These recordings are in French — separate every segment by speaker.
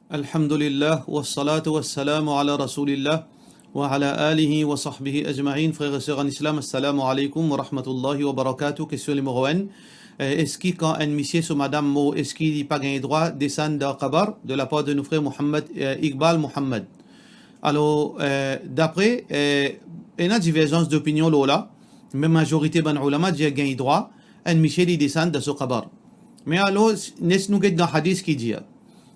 Speaker 1: Alhamdulillah, wassalatu wassalamu ala rasulillah, wa ala alihi wa sahbihi ajma'in. Frères et sœurs en islam, assalamu alaikum wa rahmatullahi wa barakatuh. Question numéro 1. Est-ce qu'il, quand un monsieur sur madame Mo, est-ce qu'il n'y a pas gagné droit descendre d'un kabar de la part de nos frères Mohammed, Iqbal Mohammed? Alors, d'après, il y a une divergence d'opinion là, mais majorité ban ulama dit gagné droit, un monsieur qui descend de ce kabar. Mais alors, nous avons un hadith qui dit,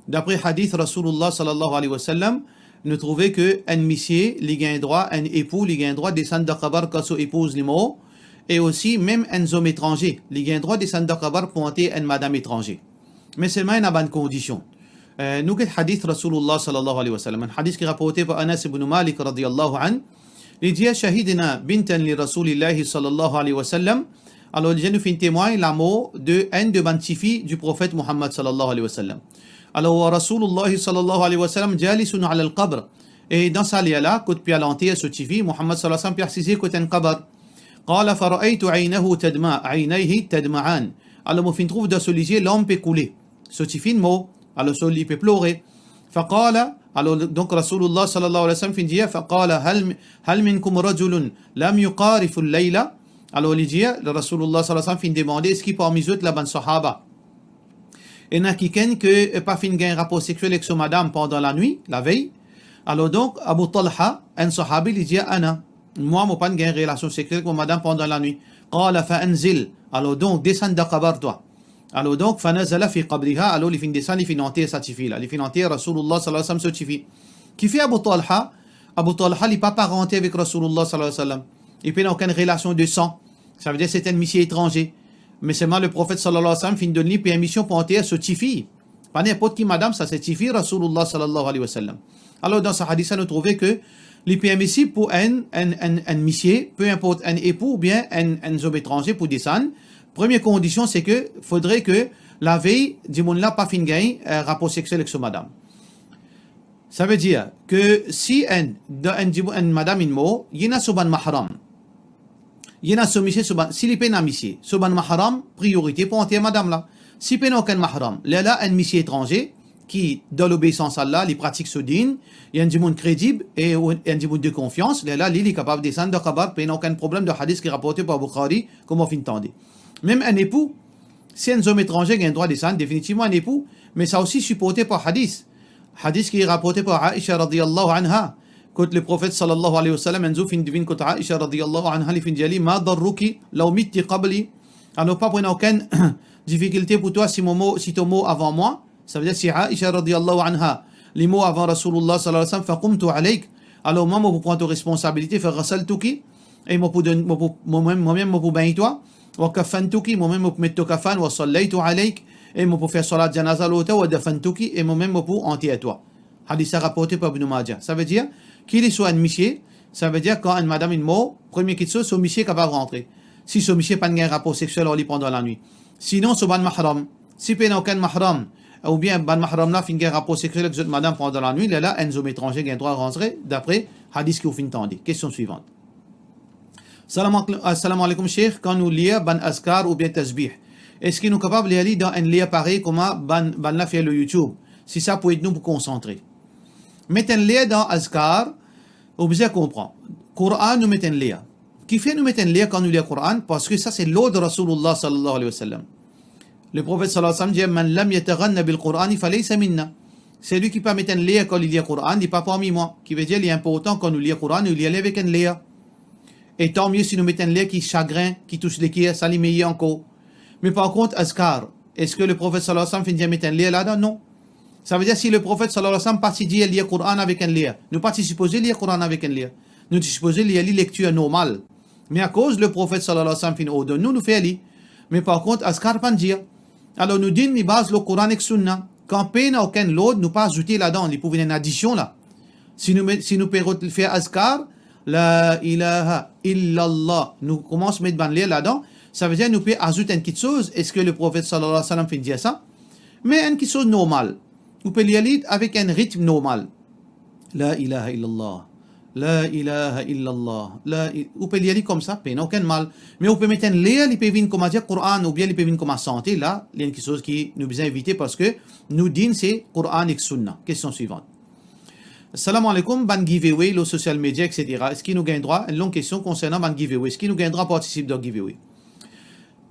Speaker 1: d'après hadith Rasulullah sallallahu alayhi wa sallam, nous trouvons que un monsieur, il a droit, un époux, il a droit de descendre de kabar quand son épouse les mots, et aussi même un homme étranger, il a droit de descendre de kabar pour entrer une madame étranger. Mais seulement il y a une bonne condition. Nous avons hadith Rasulullah sallallahu alayhi wa sallam, un hadith qui est rapporté par Anas ibn Malik radiyallahu an, il dit shahidina bintan li Rasulillahi sallallahu alayhi wa sallam. Alors, je nous fais témoin l'amour de un de bantifi du prophète Muhammad sallallahu alayhi wa sallam. Alors, Rasulullah sallallahu alayhi wa sallam jalisun ala al-qabr. Et dans sa lia-là, quand puis à l'enterre ce tifi, Muhammad sallallahu alayhi wa sallam précisé qu'est un qabr. Qala fara'aytu aynahu tadma, aynayhi tadma'an. Alors, mon fin trouve dans ce lisier, l'homme peut couler. Ce tifi mot, alors ce lit peut pleurer. Faqala, alors donc Rasulullah sallallahu alayhi wa sallam fin dit, faqala hal minkum rajulun lam yuqarifu al-layla. Alors, il dit, le Rasulullah sallallahu alayhi wa sallam fin demander, est-ce qu'il parmi eux la bonne sahaba? Et il y a quelqu'un qui n'a pas fait un rapport sexuel avec son madame pendant la nuit, la veille. Alors donc, Abu Talha, un sahabi, il dit, Anna, moi, je n'ai pas une relation sexuelle avec mon madame pendant la nuit. Qala fa'anzil. Alors donc, descends de kabar toi. Alors donc, fanazala fi qabriha. Alors, il fin descendre, il fin entier sa tifi là. Il fin entier Rasulullah sallallahu alayhi wa sallam ce tifi. Qui fait Abu Talha? Abu Talha, il n'est pas parenté avec Rasulullah sallallahu alayhi wa sallam. Il n'a aucune relation de sang. Ça veut dire que c'est un monsieur étranger. Mais seulement le prophète sallallahu alayhi wa sallam fin de donner permission pour entrer ce tifi. Pas n'importe qui madame, ça c'est tifi Rasulullah sallallahu alayhi wa sallam. Alors dans ce hadith, nous trouvons que les permissibles pour un monsieur, peu importe un époux ou bien un homme étranger pour descendre, première condition c'est que faudrait que la veille, du monde là pas fin gain rapport sexuel avec ce madame. Ça veut dire que si un madame in mot, il y a un mahram. Il y a un monsieur, s'il est un monsieur, un mahram, priorité pour entrer madame là. Si il n'y a aucun mahram, il y a un monsieur étranger qui, dans l'obéissance à Allah, il pratique ce din, il y a un monde crédible et un monde de confiance, il est capable de descendre de kabar, il n'y a aucun problème de hadith qui est rapporté par Bukhari, comme on finit d'entendre. Même un époux, si un homme étranger a un droit de descendre, définitivement un époux, mais ça aussi supporté par hadith. Hadith qui est rapporté par Aisha radiyallahu anha. Quand le prophète sallallahu alayhi wa sallam enzo fin divine quand Aisha radiyallahu anha li fin diali ma darruki law mitti qabli. Alors pas pour aucune difficulté pour toi si ton mot avant moi. Ça veut dire si Aisha radiyallahu anha les mots avant Rasulullah sallallahu alayhi wa sallam faqumtu alayk. Alors moi vous prends ta responsabilité faire ghasaltuki et moi-même pour baigner toi wa kafantuki moi-même pour mettre kafan wa sallaytu alayk et moi pour faire salat janaza l'autre wa dafantuki et moi-même pour enterrer toi. Hadith rapporté par Ibn Majah. Ça veut dire qu'il soit un monsieur, ça veut dire quand une madame une mot, premier chose, ce monsieur capable de rentrer. Si ce monsieur n'a pas de rapport sexuel au lit pendant la nuit. Sinon, ce ban mahram. Si il n'y a aucun mahram, ou bien ban mahram là, fin un rapport sexuel avec cette madame pendant la nuit, là, un homme étranger qui a le droit de rentrer, d'après hadith qui vous fin tendez. Question suivante. Salam alaikum, cheikh, quand nous lisons ban askar ou bien tasbih, est-ce qu'il nous capable de lire dans un lien pareil comme ban la fait le YouTube? Si ça peut être nous pour concentrer. Mettez un lien dans Azkar, vous bien comprendre. Coran, nous mettons un lien. Qui fait nous mettre un lien quand nous lisons le Coran? Parce que ça, c'est l'ordre de Rasulullah sallallahu alayhi wa sallam. Le prophète sallallahu alayhi wa sallam dit Man lam yataghanna bil Coran, falaysa minna. C'est lui qui peut mettre un lien quand il lit le Coran, il n'est pas parmi moi. Qui veut dire qu'il est important quand nous lisons le Coran, nous lisons avec un lien. Et tant mieux si nous mettons un lien qui chagrin, qui touche les pieds, ça l'y encore. Mais par contre, Azkar, est-ce que le prophète sallallahu alayhi wa sallam finit de mettre un lien là-dedans? Non. Ça veut dire si le prophète sallallahu alayhi wa sallam partit dire lire le Coran avec un lien. Nous pas supposé lire le Coran avec un lien. Nous supposé lire la lecture normale. Mais à cause le prophète sallallahu alayhi wa sallam fin ordonne nous fait lire. Mais par contre askar pas dire. Alors nous disons nous base le Coran avec sunna. Quand peine aucun l'autre nous pas ajouter là-dedans, il pouvait une addition là. Si nous pouvons faire askar la ilaha illallah, nous commençons à mettre ban lire là-dedans, ça veut dire nous pouvons ajouter une petite chose. Est-ce que le prophète sallallahu alayhi wa sallam fin dire ça? Mais une petite chose normale. Vous pouvez lire avec un rythme normal. La ilaha illallah. La ilaha illallah. Vous pouvez lire comme ça, pas aucun mal. Mais vous pouvez mettre un lien, il peut venir comme dire Coran, ou bien il peut venir comme santé. Là, il y a quelque chose qui nous a évité parce que nous disons c'est Coran et Sunna. Question suivante. Assalamu alaikum, ban giveaway, le social media, etc. Est-ce qu'il nous gagne droit? Une longue question concernant ban giveaway. Est-ce qu'il nous gagne droit participer dans giveaway?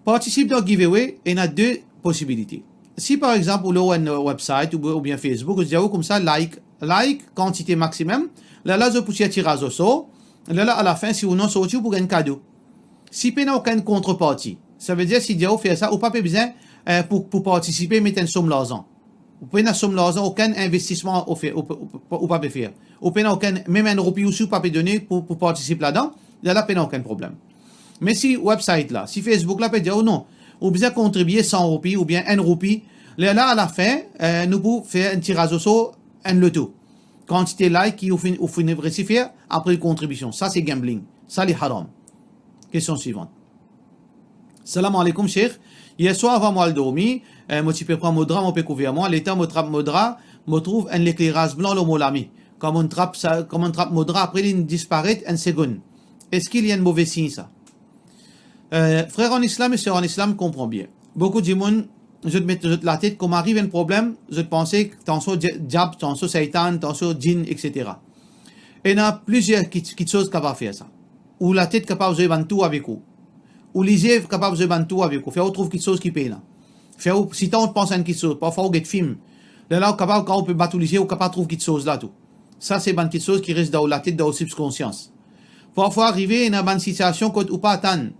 Speaker 1: Participer dans giveaway, il y a deux possibilités. Si par exemple, vous avez un website ou bien Facebook, vous dites comme ça, like, quantité maximum, là, vous pouvez tirer au sort, là, à la fin, si vous n'en sortez, vous pouvez un cadeau. Si vous n'avez aucune contrepartie, ça veut dire si vous faites ça, vous n'avez pas besoin pour participer, mettez une somme d'argent. Vous pouvez une somme d'argent, aucun investissement ou pas faire. Vous pouvez aucun, même un roupie aussi, vous pas donner pour participer là-dedans, là, vous n'avez aucun problème. Mais si website là, si Facebook là, peut dire oh non, ou bien contribuer 100 roupies ou bien 1 roupie, là à la fin, nous pouvons faire un tirage au sort, un loto. Quantité like qui vous finit récipier après contribution. Ça c'est gambling. Ça c'est haram. Question suivante. Salam alaikum cheikh. Hier soir avant moi le dormir, moi tu peux prendre mon drap, mon peu couvert moi, l'état me trappe mon drap, me trouve un éclairage blanc le molami. Comme on trappe ça, comme on trappe mon drap après il disparaît en seconde. Est-ce qu'il y a un mauvais signe ça? Frère en islam et sœur en islam comprend bien. Beaucoup de monde, je te mets la tête, comme arrive un problème, je te pensais que t'en sois diable, t'en sois satan, t'en sois djinn, etc. Et il y a plusieurs choses capables de faire ça. Ou la tête capable de faire tout avec vous. Ou les yeux capables de faire tout avec vous. Faire trouve quelque chose qui paye là. Faire si t'en penses à quelque chose, parfois on get film. Là, capable quand on peut battre les yeux, on capable de trouver quelque chose là tout. Ça c'est une petite chose qui reste dans la tête, dans la subconscience. Parfois arriver dans une situation ou pas attendre.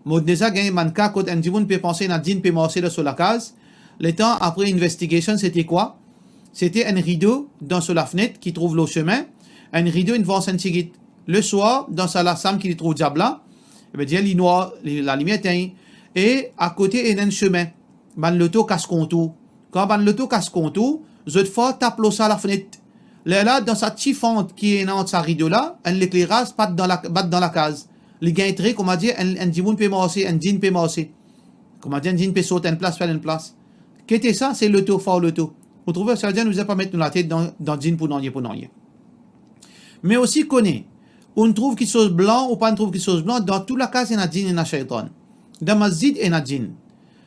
Speaker 1: Moi déjà gagné un cas quand un djinn peut penser à djinn peut marcher sur la case. Le temps après investigation c'était quoi? C'était un rideau dans sur la fenêtre qui trouve le chemin. Un rideau une vent sentigit. Le soir dans sa la sam qui trouve diabla. Et bien dire noir la lumière éteint et à côté il y a un chemin. Ban l'auto casse contour. Quand ban l'auto casse contour, je te fais taper ça la fenêtre. Là dans sa petite fente qui est dans sa rideau là, un l'éclairage bat dans la case. Les gains très, comme on dit, un djinn peut marcher, un djinn peut marcher. Comme on dit, un djinn peut sauter une place, faire une place. Qu'est-ce que ça? C'est l'auto, fort l'auto. Vous trouvez, ça veut dire, nous ne pas mettre la tête dans le djinn pour n'en rien. Mais aussi, connaît. On trouve quelque chose blanc ou pas on trouve quelque chose blanc. Dans toute la case, il y a un djinn et un shaitan. Dans masjid, il y a un djinn.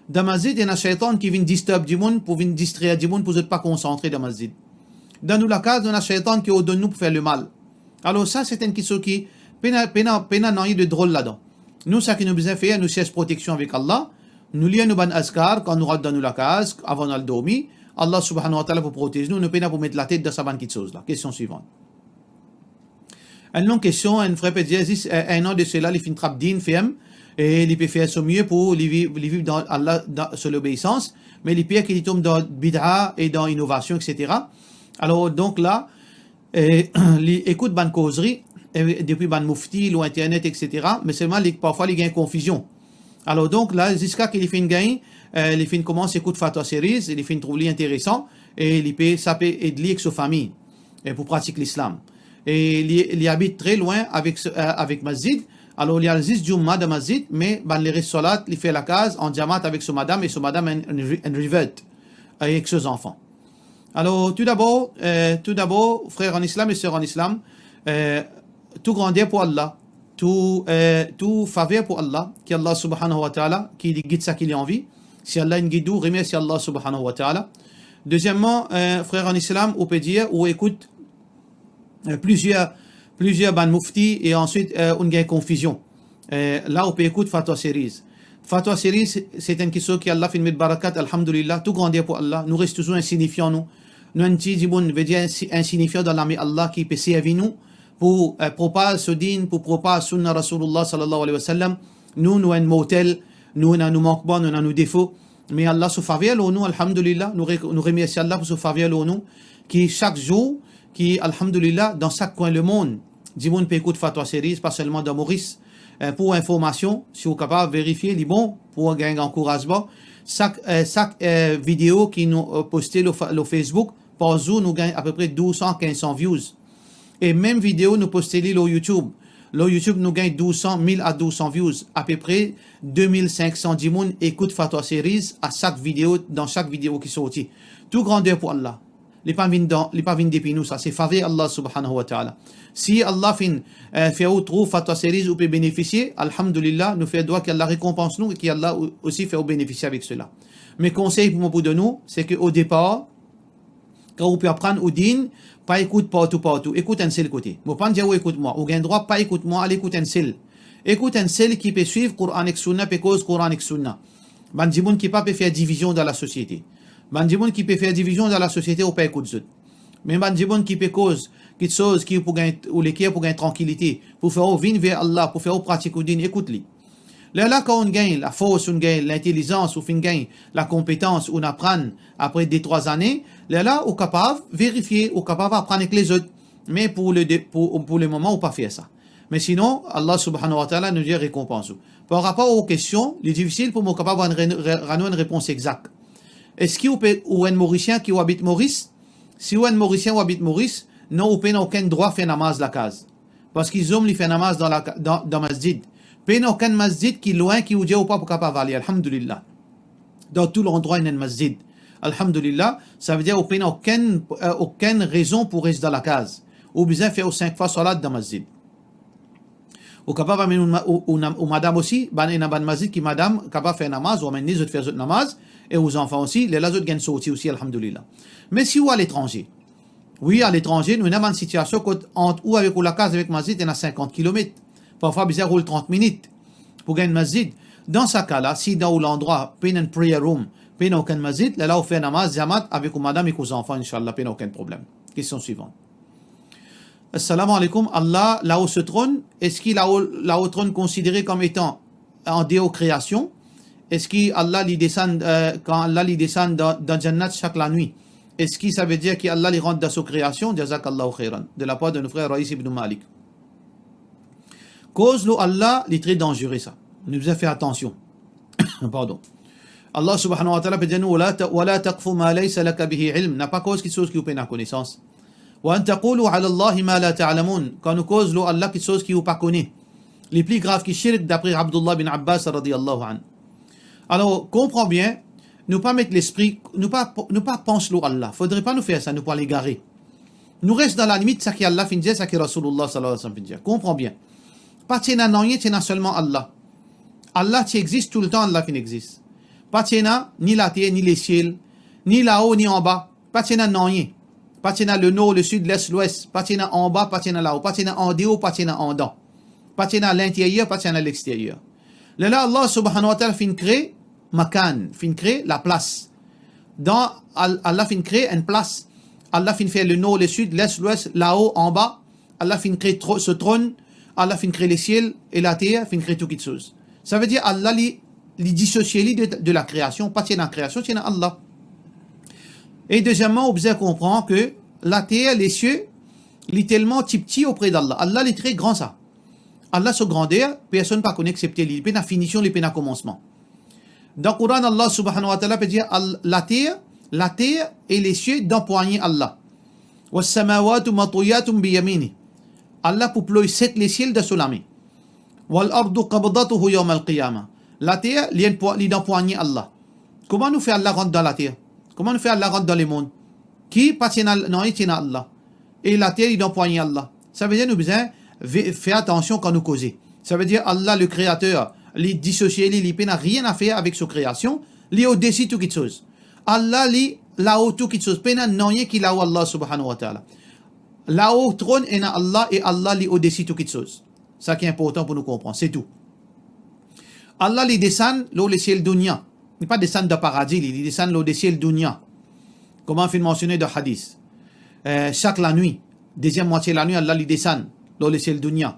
Speaker 1: Dans masjid, il y a un shaitan qui vient disturber du monde, pour venir distraire du monde, pour ne pas concentrer dans masjid. Dans nous la case, il y a un shaitan qui est au-dedans de nous pour faire le mal. Alors ça, c'est une question qui pena de drôle là-dedans. Nous, ça qui nous besoin faire, nous cherchons protection avec Allah. Nous lions nos ban askar quand nous rentrons dans la case, avant de dormir. Allah subhanahu wa ta'ala pour protéger nous, nous pena pour mettre la tête dans sa bonne petite chose là. Question suivante. Une longue question, un frère peut dire, un an de cela, il fait une trappe d'une ferme, et il peut faire son mieux pour vivre dans Allah, sur l'obéissance, mais il pire qu'il tombe dans bid'a et dans innovation, etc. Alors, donc là, il écoute ban causerie, depuis ban mufti, ou internet, etc. Mais seulement, parfois, il y a une confusion. Alors, donc, là, jusqu'à qu'il fait une gain, il fait une commence, écoute Fatwa Series, il fait une trouve intéressant, et ça peut aider avec sa famille, pour pratiquer l'islam. Et il habite très loin avec Masjid. Alors, il y a le 10 Jumma de Masjid, mais les ressolat, il fait la case en diamant avec sa madame, et sa madame en revête avec ses enfants. Alors, tout d'abord, frères en islam et sœurs en islam, tout grandeur pour Allah, tout faveur pour Allah, qui Allah subhanahu wa ta'ala, qui guide ça qu'il a envie. Si Allah est guide, remercie Allah subhanahu wa ta'ala. Deuxièmement, frères en islam, on peut dire, ou écoute, plusieurs ban mufti et ensuite on gagne confusion. Là, on peut écouter Fatwa Series. Fatwa Series, c'est une question qui Allah fait une barakat, alhamdulillah, tout grandeur pour Allah. Nous restons toujours insignifiants, nous. Nous, un petit veut dire insignifiant dans l'ami Allah qui peut servir nous pour propager ce din, pour propager sunna Rasulullah sallallahu alayhi wa sallam. Nous, un motel, nous manquons, nous avons nos défauts. Mais Allah se faveur nous, alhamdulillah, nous remercions Allah pour se faveur nous, qui chaque jour, qui, alhamdulillah, dans chaque coin du monde, du monde peut écouter Fatwa Series, pas seulement dans Maurice. Pour information, si vous êtes capable de vérifier, les bons, pour gagner encouragement, chaque vidéo qui nous postée sur Facebook, par jour, nous gagnons à peu près 1200-1500 views. Et même vidéo, nous postée sur YouTube. Sur YouTube, nous gagnons 1000 à 1200 views. À peu près 2500 personnes écoutent Fatwa Series à chaque vidéo, dans chaque vidéo qui sortit. Tout grandeur pour Allah. les pas vin depuis nous, ça, c'est faveur Allah subhanahu wa ta'ala. Si Allah fait ou trouve fatwa séries ou peut bénéficier, alhamdulillah, nous fait droit qu'Allah récompense nous et qu'Allah aussi fait bénéficier avec cela. Mais conseil pour de nous, c'est qu'au départ, quand vous pouvez apprendre au din, pas écoute partout, écoute un seul côté. Vous pas dire écoute-moi, ou gain droit, pas écoute-moi, allez écoute un seul. Écoute un seul qui peut suivre Coran et Sunna, peut cause Coran et Sunna. Bandimoun qui peut faire division dans la société. Bandimoun qui peut faire division dans la société, ou pas écoute zut. Mais bandimoun qui peut cause quelque chose qui pour gagner, ou les qui pour gagner tranquillité, pour faire venir vers Allah, pour faire pratique au din, écoute-les. Là, quand on gagne la force, on gagne l'intelligence, on gagne la compétence, on apprend après 2-3 années, là, on est capable de vérifier, on est capable d'apprendre avec les autres. Mais pour le moment, on ne peut pas faire ça. Mais sinon, Allah subhanahu wa ta'ala nous dit récompense. Par rapport aux questions, il est difficile pour moi capable d'avoir une réponse exacte. Est-ce qu'il y a un Mauricien qui habite Maurice? Si un Mauricien habite Maurice, non, on n'a aucun droit de faire namaz la case. Parce qu'ils ont fait namaz dans masjid. Il n'y a aucun masjid qui est loin, qui vous dit ou pas pour capable aller. Alhamdulillah. Dans tout l'endroit, il y a un masjid. Alhamdulillah, ça veut dire qu'il n'y a aucune raison pour rester dans la case. Ou besoin de faire 5 fois salat dans le masjid. Ou capable ou madame aussi, il y a un masjid qui madame capable de faire namaz, ou amener les autres faire namaz, et aux enfants aussi, les autres gagnent sorti aussi, alhamdulillah. Mais si vous à l'étranger, oui, à l'étranger, nous avons une situation entre ou avec la case avec masjid, il y a 50 km. Parfois, il roule 30 minutes pour gagner un masjid. Dans ce cas-là, si dans l'endroit, il y a un prayer room, il n'y a aucun masjid, là, on fait namaz, zamat, avec madame et aux enfants, Inch'Allah, il n'y a aucun problème. Question suivante. Assalamu alaikum. Allah, là où se trône, est-ce qu'il a au trône considéré comme étant en déocréation? Est-ce qu'Allah lui descend, quand Allah lui descend dans Jannat chaque la nuit, est-ce que ça veut dire qu'Allah lui rentre dans sa création? Jazakallahu khairan. De la part de nos frères Raïs ibn Malik. Cause l'eau Allah, il est très dangereux ça. Nous devons faire attention. Pardon. Allah subhanahu wa ta'ala peut dire nous, وَلَا تَقْفُ مَا لَيْسَ لَكَ بِهِ عِلْم. N'a pas cause quelque chose qui vous peine à connaissance. وَأَن تَقُولُوا عَلَى اللَّهِ مَا لَا تَعْلَمُونَ. Quand nous cause l'eau Allah quelque chose qui vous pas connaît. Les plus graves qui shirk d'après Abdullah bin Abbas radiyallahu anhu. Alors, comprends bien, nous pas mettre l'esprit, nous pas penser l'eau Allah. Faudrait pas nous faire ça, nous pas l'égarer. Nous reste dans la limite, ça qui Allah fin dire, ça qui Rasulullah sallallahu alayhi wa sallam fin dire. Comprends bien. Pas tiens non rien, tiens seulement Allah. Allah qui existe tout le temps, Allah qui n'existe. Pas tiens ni la terre, ni les ciels, ni là-haut, ni en bas. Pas tiens non rien. Pas tiens le nord, le sud, l'est, l'ouest. Pas tiens en bas, pas tiens là-haut. Pas tiens en dehors, pas tiens en dedans. Pas tiens à l'intérieur, pas tiens à l'extérieur. Là, Allah subhanahu wa ta'ala fin créer makan, fin créer la place. Dans Allah fin créer une place. Allah fin faire le nord, le sud, l'est, l'ouest, là-haut, en bas. Allah fin créer ce trône. Allah fin créer les ciels et la terre, fin créer toutes choses. Ça veut dire Allah li dissocier de la création, pas tiens la création, tiens Allah. Et deuxièmement, vous devez comprendre que la terre, les cieux, il est tellement petit auprès d'Allah. Allah est très grand ça. Allah sa grandeur, personne ne peut connaître excepté lui. Il peut la finition, il peut la commencement. Dans le Coran, Allah subhanahu wa ta'ala peut dire la terre et les cieux d'empoigner Allah. وَالسَّمَاوَاتُ مَطُوِيَاتٌ بِيَمِينِهِ. Allah pour ployer 7 les ciels de sous la main. وَالْأَرْضُ قَبْضَتُهُ يَوْمَ الْقِيَامَةِ. La terre, il d'empoigner Allah. Comment nous fait Allah rentrer dans la terre? Comment nous fait Allah rentrer dans les mondes? Qui pas non, il tient Allah. Et la terre, il d'empoigner Allah. Ça veut dire nous besoin faire attention quand nous causons. Ça veut dire Allah, le créateur, il dissocié, il n'a rien à faire avec sa création. Il est au-dessus de toute chose. Allah, il là-haut toute chose. Il n'y a rien qui là-haut Allah subhanahu wa ta'ala. Là-haut, trône est Allah et Allah est au-dessus de toute chose. Ça qui est important pour nous comprendre, c'est tout. Allah il descend là le ciel dunya. Il n'est pas descend de paradis, il descend là le ciel dunya. Comment on mentionné dans le hadith. Chaque la nuit, deuxième moitié de la nuit, Allah il descend là le ciel dunya.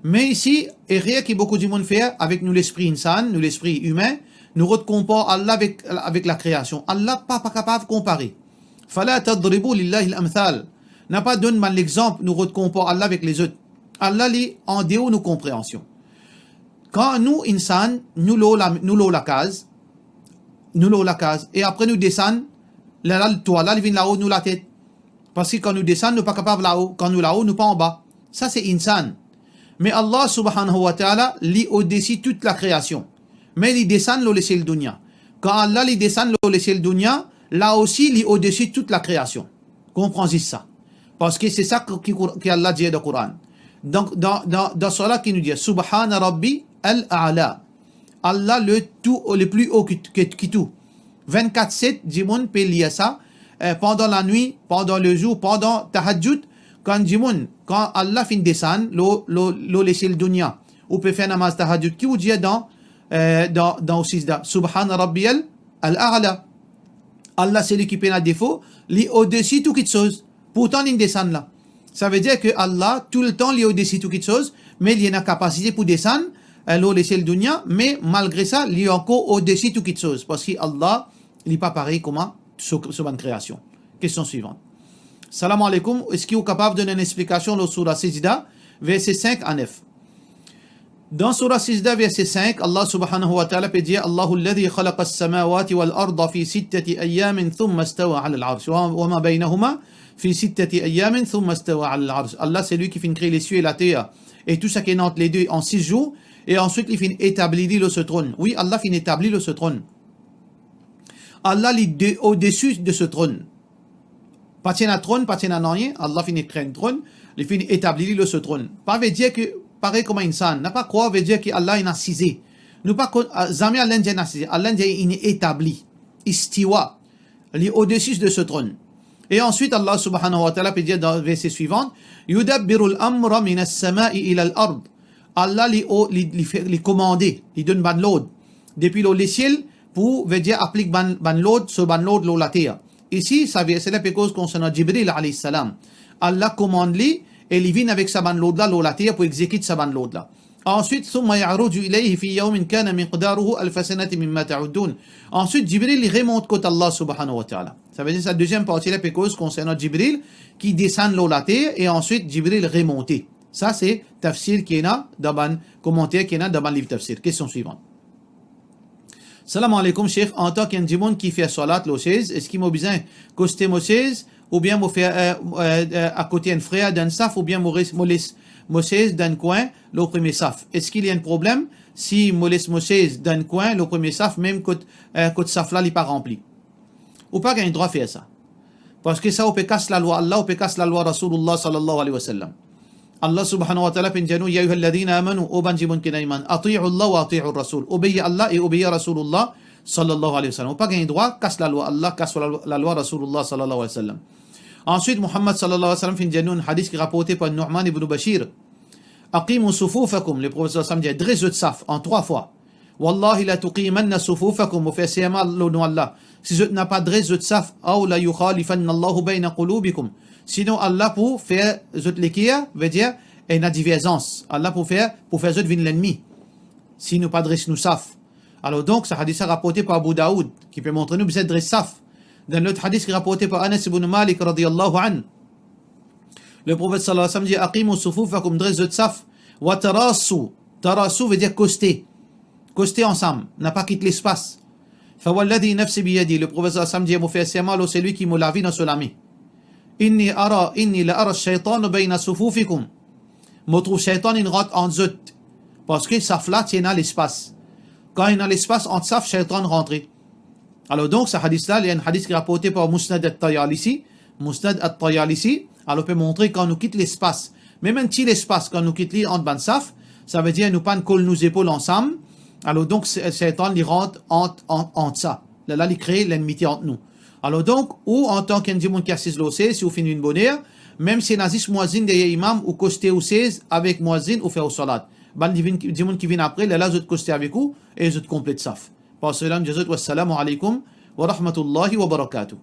Speaker 1: Mais ici, et rien que beaucoup de monde fait avec nous l'esprit insan, nous l'esprit humain, nous recomparons Allah avec la création. Allah pas capable de comparer. Fala tadribu lillahi al-amthal. N'a pas donné l'exemple, nous recomparons Allah avec les autres. Allah est en dehors de nos compréhensions. Quand nous, insan, nous l'eau la case, et après nous descendons, le toit, là, il vient là-haut, nous la tête. Parce que quand nous descendons, nous ne sommes pas capables là-haut. Quand nous là-haut, nous ne sommes pas en bas. Ça, c'est insan. Mais Allah subhanahu wa ta'ala, lit au-dessus toute la création. Mais il descend le ciel dunya. Quand Allah il descend le ciel dunya, là aussi, il est au-dessus toute la création. Comprenez ça. Parce que c'est ça qu'Allah dit dans le Coran. Donc, dans cela qui nous dit, Subhana Rabbi al-A'la. Allah le plus haut qui tout. 24/7, Jimoun peut lire ça pendant la nuit, pendant le jour, pendant Tahajjud. Quand Allah fin descend, l'eau laisse le dunya, ou peut faire namaz Tahajjud, qui vous dit dans au Sijda, Subhana Rabbi al-A'la. Allah c'est lui qui peut la défaut, lui au-dessus de toute chose. Pourtant, il descend là. Ça veut dire que Allah, tout le temps, il est au-dessus de toute chose, mais il a une capacité pour descendre, l'eau laisser le dunya, mais malgré ça, il est encore au-dessus de toute chose. Parce que Allah, il n'est pas pareil comment sur une création. Question suivante. Salam alaikum. Est-ce qu'il est capable de donner une explication sur Surah Sijda, verset 5 à 9? Dans Surah Sijda, verset 5, Allah subhanahu wa ta'ala peut dire Allahu alladhi khalaqa as-samawati wal arda fi sittati ayyamin thumma istawa 'ala al-'arsh wa ma baynahuma fi sittati ayyamin thumma istawa 'ala al-'arsh. Allah c'est lui qui fait créer les cieux et la terre et tout ça qui est entre les deux en 6 jours et ensuite il fait établir le ce trône. Oui, Allah fait établir le ce trône. Allah est au-dessus de ce trône. Pas tient à trône, pas tient à rien, Allah fait créer un trône, il fait établir le ce trône. Pas veut dire que pareil comme un insan, n'a pas quoi veut dire que Allah est assisé. Nous pas jamais Allah est assisé, Allah est établi. Istiwa, il est au-dessus de ce trône. Et ensuite Allah subhanahu wa ta'ala peut dire dans le verset suivant, Yudabbirul amra min as-sama'i ila al-ard. Allah les commandé, il donne ban l'ordre. Depuis le ciel pour veut dire applique ban l'ordre sur ban l'ordre la terre. Ici, ça veut dire c'est cause concernant Jibril alayhi salam. Allah commande lui et il vient avec sa ban l'ordre là la terre pour exécuter sa ban l'ordre là. Ensuite, ثم يعرج إليه في يوم كان مقداره ألف سنة مما تعدون. Ensuite, Jibril il remonte côté Allah subhanahu wa ta'ala. Ça veut dire sa deuxième partie là cause concernant Jibril qui descend la terre et ensuite Jibril remonte. Ça c'est tafsir qui est là dans le commentaire qui est là dans le livre tafsir. Question suivante. Salam alaikum, Cheikh. En tant qu'un monde qui fait salat, est-ce qu'il m'a besoin coster Moses ou bien me faire à côté un frère d'un saf ou bien Moses d'un coin, le premier saf? Est-ce qu'il y a un problème si Moses d'un coin, le premier saf, même quand saf là n'est pas rempli? Ou pas qu'il y a un droit à faire ça? Parce que ça, on peut casser la loi Allah, on peut casser la loi Rasulullah sallallahu alayhi wa sallam. Allah subhanahu wa ta'ala pinjanu ya ayyuhalladhina amanu obanjibun kinaiman ati'u Allah wa ati'u Rasul. Obéis Allah et obéis Rasulullah sallallahu alayhi wa sallam. Pas gagner droit, casse la loi Allah, casse la loi Rasulullah sallallahu alayhi wa sallam. Ensuite, Muhammad sallallahu alayhi wa sallam pinjanu un hadith qui est rapporté par Nu'man ibn Bashir. Aqimu sufufakum, le prophète sallallahu alayhi wa sallam dit dresse votre saf en 3 fois. Wallahi la tuqimanna sufufakum wa fasiyama l'onu Allah. Si je n'ai pas dresse votre saf, aw la yukhalifanna Allahu bayna qulubikum. Sinon, Allah pour faire zot l'équerre, veut dire, il y a une divergence. Allah pour faire zot vin l'ennemi. Si nous pas dresse nous saf. Alors donc, ce hadith est rapporté par Abu Daoud, qui peut montrer nous besoin de dresse saf. Dans l'autre hadith qui est rapporté par Anas ibn Malik, radiyallahu an. Le prophète sallallahu alayhi wa sallam dit, aqimu sufufakum dresse zot saf, wa tarasu. Tarasu veut dire coster. Coster ensemble, n'a pas quitté l'espace. Fawalladhi nafsi biyadi. Le prophète sallallahu alayhi wa sallam dit, mon frère, c'est lui qui me l'a vu dans son ami. Inni la ara shaytan bayna sufufikum. Moi trouve shaytan il rentre en zut. Parce que saf là tient à l'espace. Quand il y a l'espace entre saf, shaytan rentre. Alors donc ce hadith là, il y a un hadith qui est rapporté par Musnad at-Tayalisi. Musnad at-Tayalisi, alors on peut montrer quand nous quitte l'espace. Même un petit espace quand nous quitte entre ban saf, ça veut dire nous pas coller nos épaules ensemble. Alors donc shaytan il rentre entre ça. Là il crée l'ennemité entre nous. Alors donc, ou en tant qu'un dimanche qui assiste l'OC, si vous finissez une bonne heure, même si nazis moisine derrière imam, ou costé ou 16 avec moisine, ou faire au salat. Ban dimanche qui vient après, là, vous costé avec vous, et vous complète saf. Par cela, je vous dis, wassalamu alaikum, wa rahmatullahi wa barakatuh.